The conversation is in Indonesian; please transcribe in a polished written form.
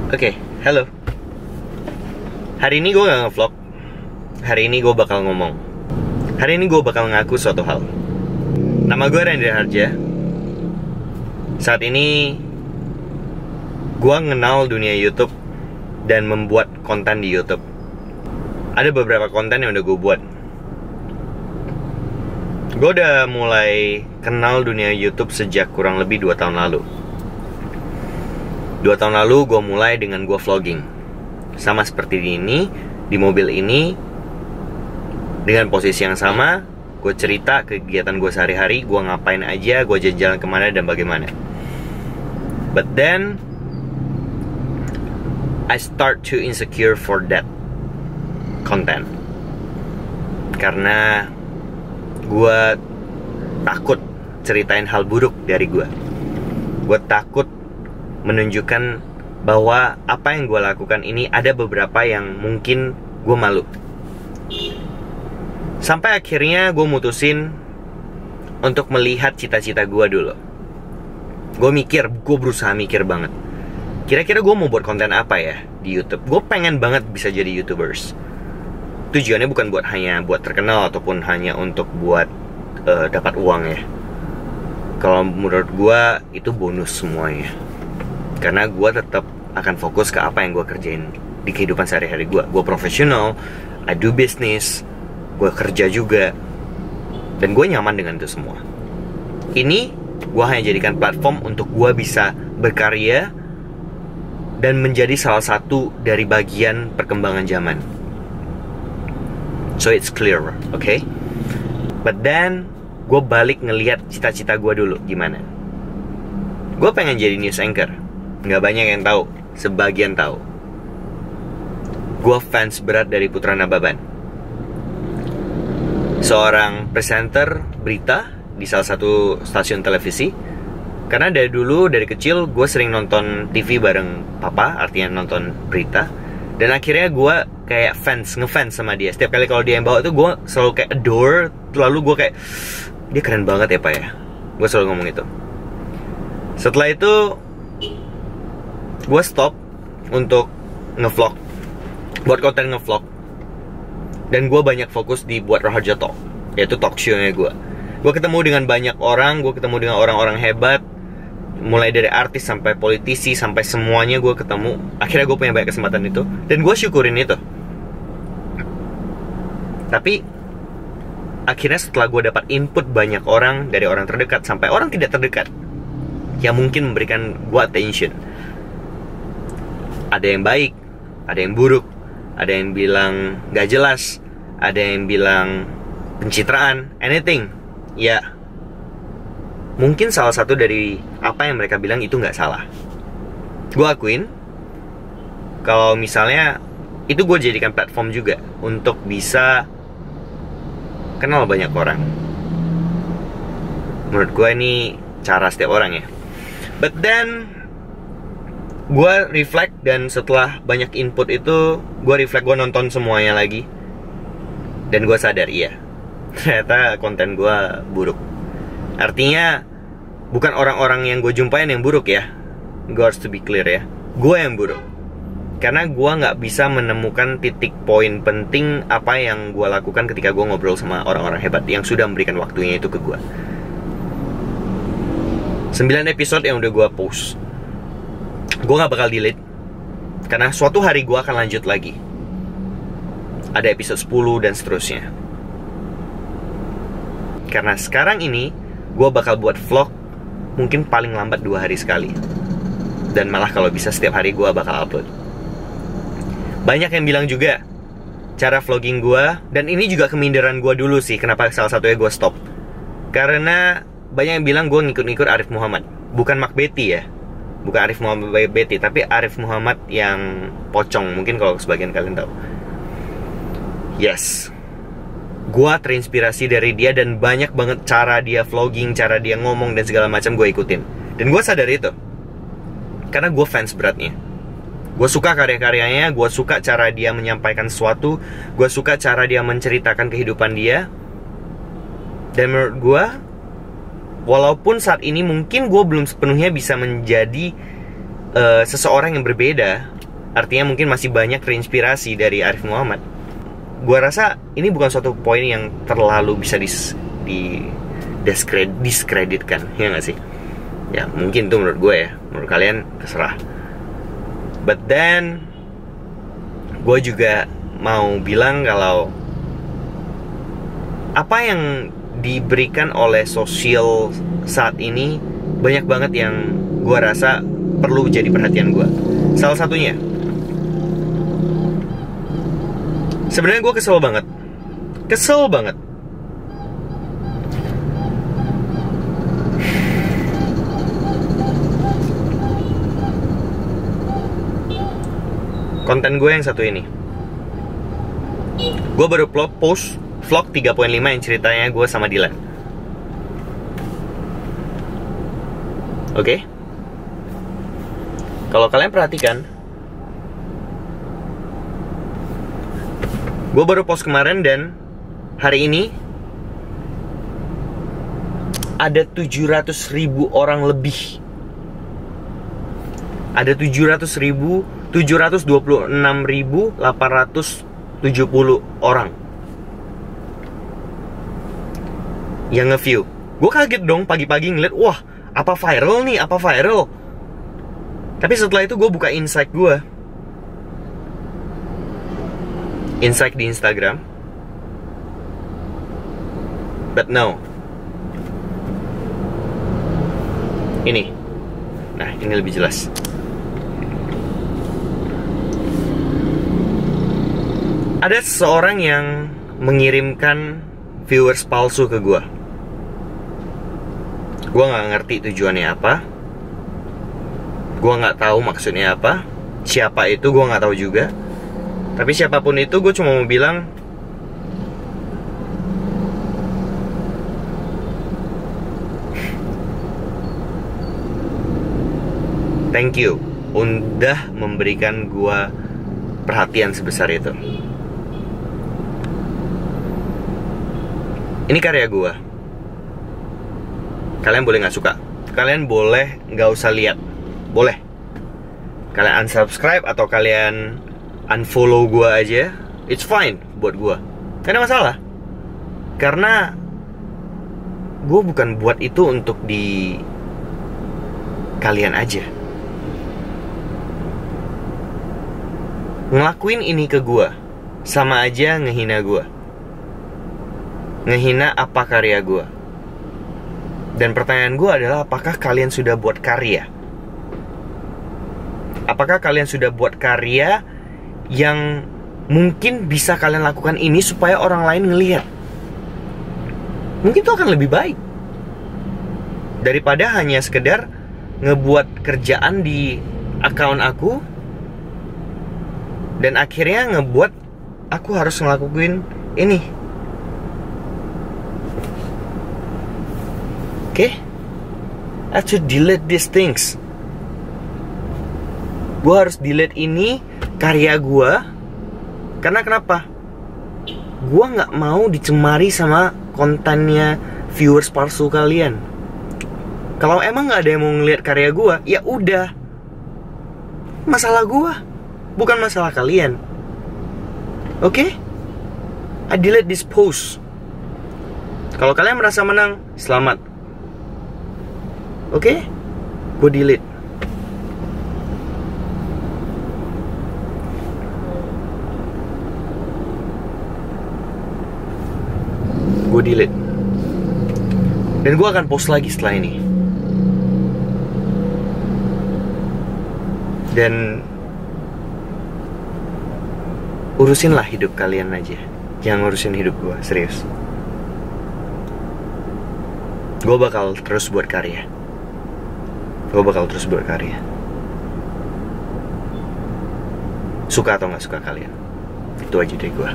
Oke, halo. Hari ini gue gak nge-vlog. Hari ini gue bakal ngomong. Hari ini gue bakal ngaku suatu hal. Nama gue Randy Harja. Saat ini gue ngenal dunia YouTube dan membuat konten di YouTube. Ada beberapa konten yang udah gue buat. Gue udah mulai kenal dunia YouTube sejak kurang lebih 2 tahun lalu. 2 tahun lalu gue mulai dengan gue vlogging. Sama seperti ini, di mobil ini. Dengan posisi yang sama, gue cerita kegiatan gue sehari-hari, gue ngapain aja, gue jalan-jalan kemana dan bagaimana. But then I start to insecure for that content. Karena gue takut ceritain hal buruk dari gue. Gue takut menunjukkan bahwa apa yang gue lakukan ini ada beberapa yang mungkin gue malu. Sampai akhirnya gue mutusin untuk melihat cita-cita gue dulu. Gue berusaha mikir banget. Kira-kira gue mau buat konten apa ya di YouTube? Gue pengen banget bisa jadi YouTubers. Tujuannya bukan hanya buat terkenal ataupun hanya untuk buat dapat uang ya. Kalau menurut gue itu bonus semuanya. Karena gue tetap akan fokus ke apa yang gue kerjain di kehidupan sehari-hari gue. Gue profesional, I do business, gue kerja juga, dan gue nyaman dengan itu semua. Ini gue hanya jadikan platform untuk gue bisa berkarya dan menjadi salah satu dari bagian perkembangan zaman. So it's clear, okay? But then gue balik ngelihat cita-cita gue dulu gimana. Gue pengen jadi news anchor. Nggak banyak yang tahu, sebagian tahu. Gue fans berat dari Putra Nababan, seorang presenter berita di salah satu stasiun televisi. Karena dari dulu, dari kecil, gue sering nonton TV bareng papa, artinya nonton berita. Dan akhirnya gue kayak ngefans sama dia. Setiap kali kalau dia yang bawa tuh gue selalu kayak adore. Lalu gue kayak, dia keren banget ya pak ya. Gue selalu ngomong itu. Setelah itu gue stop untuk ngevlog, buat konten ngevlog, dan gue banyak fokus di buat Raharja Talk, yaitu talk show-nya gue. Gue ketemu dengan banyak orang, gue ketemu dengan orang-orang hebat, mulai dari artis sampai politisi sampai semuanya gue ketemu. Akhirnya gue punya banyak kesempatan itu, dan gue syukurin itu. Tapi akhirnya setelah gue dapat input banyak orang, dari orang terdekat sampai orang tidak terdekat, yang mungkin memberikan gue attention. Ada yang baik, ada yang buruk, ada yang bilang gak jelas, ada yang bilang pencitraan, anything. Ya, mungkin salah satu dari apa yang mereka bilang itu gak salah. Gue akuin, kalau misalnya itu gue jadikan platform juga untuk bisa kenal banyak orang. Menurut gue ini cara setiap orang ya. But then gue reflect, dan setelah banyak input itu gue reflect, gue nonton semuanya lagi, dan gue sadar iya, ternyata konten gue buruk. Artinya bukan orang-orang yang gue jumpain yang buruk ya. Gue harus to be clear ya, gue yang buruk. Karena gue gak bisa menemukan titik poin penting apa yang gue lakukan ketika gue ngobrol sama orang-orang hebat yang sudah memberikan waktunya itu ke gue. 9 episode yang udah gue post, gue gak bakal delete. Karena suatu hari gue akan lanjut lagi. Ada episode 10 dan seterusnya. Karena sekarang ini gue bakal buat vlog mungkin paling lambat 2 hari sekali. Dan malah kalau bisa setiap hari gue bakal upload. Banyak yang bilang juga cara vlogging gue, dan ini juga keminderan gue dulu sih, kenapa salah satunya gue stop. Karena banyak yang bilang gue ngikut-ngikut Arif Muhammad. Bukan Mak Betty ya, bukan Arif Muhammad Betty, tapi Arif Muhammad yang pocong. Mungkin kalau sebagian kalian tahu. Yes, gue terinspirasi dari dia, dan banyak banget cara dia vlogging, cara dia ngomong dan segala macam gue ikutin. Dan gue sadar itu karena gue fans beratnya. Gue suka karya-karyanya, gue suka cara dia menyampaikan sesuatu, gue suka cara dia menceritakan kehidupan dia. Dan menurut gue, walaupun saat ini mungkin gue belum sepenuhnya bisa menjadi seseorang yang berbeda, artinya mungkin masih banyak terinspirasi dari Arif Muhammad. Gua rasa ini bukan suatu poin yang terlalu bisa diskreditkan, ya nggak sih? Ya mungkin itu menurut gue ya, menurut kalian terserah. But then gue juga mau bilang kalau apa yang diberikan oleh sosial saat ini banyak banget yang gue rasa perlu jadi perhatian gue. Salah satunya, sebenarnya gue kesel banget. Konten gue yang satu ini. Gue baru post vlog 3.5 yang ceritanya gue sama Dilan. Oke? Kalau kalian perhatikan, gue baru post kemarin dan hari ini ada 700.000 orang lebih. Ada 726.870 orang yang nge-view. Gue kaget dong pagi-pagi ngeliat, wah, apa viral nih, apa viral. Tapi setelah itu gue buka insight gue, insight di Instagram. But no. Ini. Nah, ini lebih jelas. Ada seseorang yang mengirimkan viewers palsu ke gue. Gue gak ngerti tujuannya apa. Gue gak tahu maksudnya apa. Siapa itu gue gak tahu juga. Tapi siapapun itu, gue cuma mau bilang, thank you udah memberikan gue perhatian sebesar itu. Ini karya gue. Kalian boleh gak suka, kalian boleh gak usah lihat, boleh. Kalian unsubscribe atau kalian unfollow gue aja, it's fine buat gue, gak ada masalah. Karena gue bukan buat itu untuk di kalian aja. Ngelakuin ini ke gue sama aja ngehina gue, ngehina apa karya gue. Dan pertanyaan gue adalah, apakah kalian sudah buat karya? Apakah kalian sudah buat karya yang mungkin bisa kalian lakukan ini supaya orang lain ngelihat? Mungkin itu akan lebih baik daripada hanya sekedar ngebuat kerjaan di akun aku dan akhirnya ngebuat aku harus ngelakuin ini. Oke? I have to delete these things. Gue harus delete ini, karya gue. Karena kenapa? Gue gak mau dicemari sama kontennya viewers palsu kalian. Kalau emang gak ada yang mau ngeliat karya gue, ya udah, masalah gue, bukan masalah kalian. Oke? I delete this post. Kalau kalian merasa menang, selamat. Oke? Gue delete. Gue delete. Dan gue akan post lagi setelah ini. Dan urusinlah hidup kalian aja, jangan ngurusin hidup gue, serius. Gue bakal terus buat karya. Suka atau gak suka kalian, itu aja dari gue.